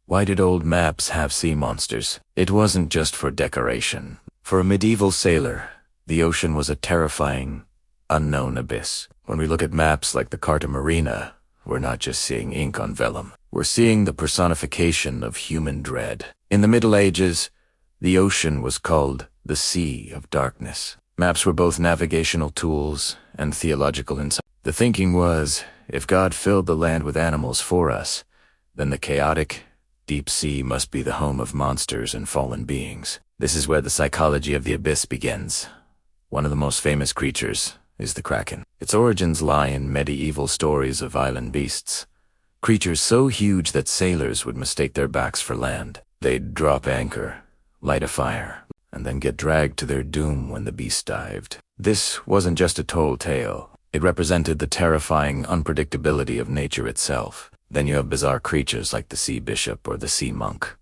Why did old maps have sea monsters? It wasn't just for decoration. For a medieval sailor, the ocean was a terrifying, unknown abyss. When we look at maps like the Carta Marina, we're not just seeing ink on vellum. We're seeing the personification of human dread. In the Middle Ages, the ocean was called the Sea of Darkness. Maps were both navigational tools and theological insight. The thinking was, if God filled the land with animals for us, then the chaotic, deep sea must be the home of monsters and fallen beings. This is where the psychology of the abyss begins. One of the most famous creatures is the Kraken. Its origins lie in medieval stories of island beasts. Creatures so huge that sailors would mistake their backs for land. They'd drop anchor, light a fire, and then get dragged to their doom when the beast dived. This wasn't just a tall tale. It represented the terrifying unpredictability of nature itself. Then you have bizarre creatures like the sea bishop or the sea monk.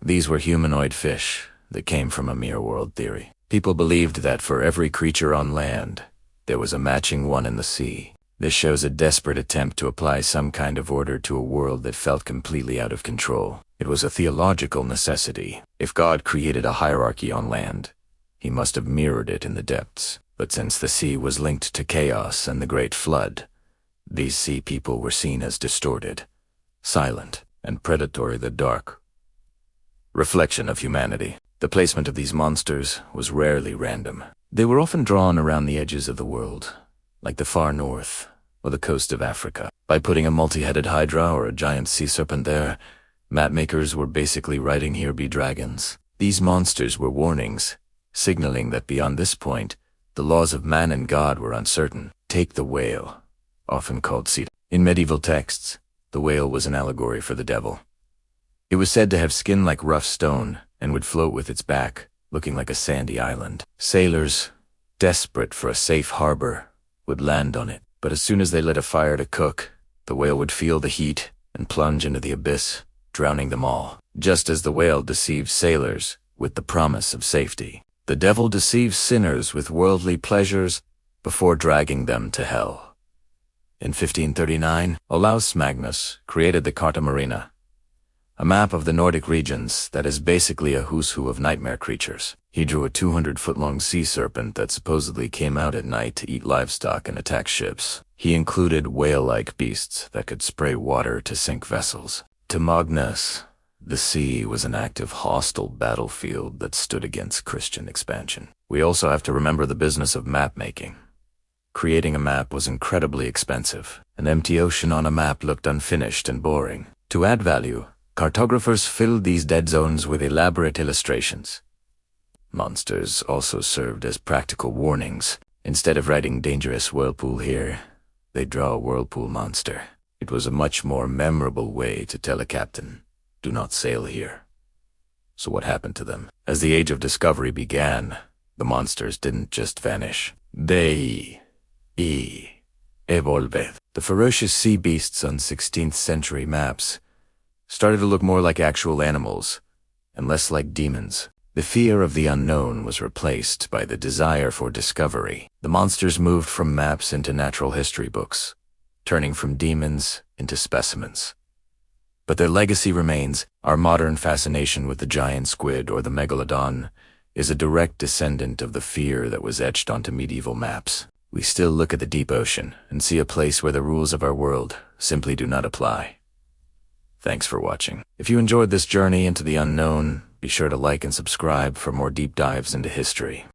These were humanoid fish that came from a mere world theory. People believed that for every creature on land, there was a matching one in the sea. This shows a desperate attempt to apply some kind of order to a world that felt completely out of control. It was a theological necessity. If God created a hierarchy on land, he must have mirrored it in the depths. But since the sea was linked to chaos and the Great Flood, these sea people were seen as distorted, silent, and predatory. The dark reflection of humanity. The placement of these monsters was rarely random. They were often drawn around the edges of the world, like the far north or the coast of Africa. By putting a multi-headed hydra or a giant sea serpent there, mapmakers were basically writing "Here be dragons." These monsters were warnings, signaling that beyond this point, the laws of man and God were uncertain. Take the whale, often called sea. In medieval texts, the whale was an allegory for the devil. It was said to have skin like rough stone and would float with its back, looking like a sandy island. Sailors, desperate for a safe harbor, would land on it. But as soon as they lit a fire to cook, the whale would feel the heat and plunge into the abyss, drowning them all. Just as the whale deceived sailors with the promise of safety, the devil deceives sinners with worldly pleasures before dragging them to hell. In 1539, Olaus Magnus created the Carta Marina, a map of the Nordic regions that is basically a who's who of nightmare creatures. He drew a 200-foot-long sea serpent that supposedly came out at night to eat livestock and attack ships. He included whale-like beasts that could spray water to sink vessels. To Magnus, the sea was an active, hostile battlefield that stood against Christian expansion. We also have to remember the business of map-making. Creating a map was incredibly expensive. An empty ocean on a map looked unfinished and boring. To add value, cartographers filled these dead zones with elaborate illustrations. Monsters also served as practical warnings. Instead of writing "dangerous whirlpool" here, they'd draw a whirlpool monster. It was a much more memorable way to tell a captain, "Do not sail here." So what happened to them? As the Age of Discovery began, the monsters didn't just vanish. They evolved. The ferocious sea beasts on 16th century maps started to look more like actual animals and less like demons. The fear of the unknown was replaced by the desire for discovery. The monsters moved from maps into natural history books, turning from demons into specimens. But their legacy remains. Our modern fascination with the giant squid or the megalodon is a direct descendant of the fear that was etched onto medieval maps. We still look at the deep ocean and see a place where the rules of our world simply do not apply. Thanks for watching. If you enjoyed this journey into the unknown, be sure to like and subscribe for more deep dives into history.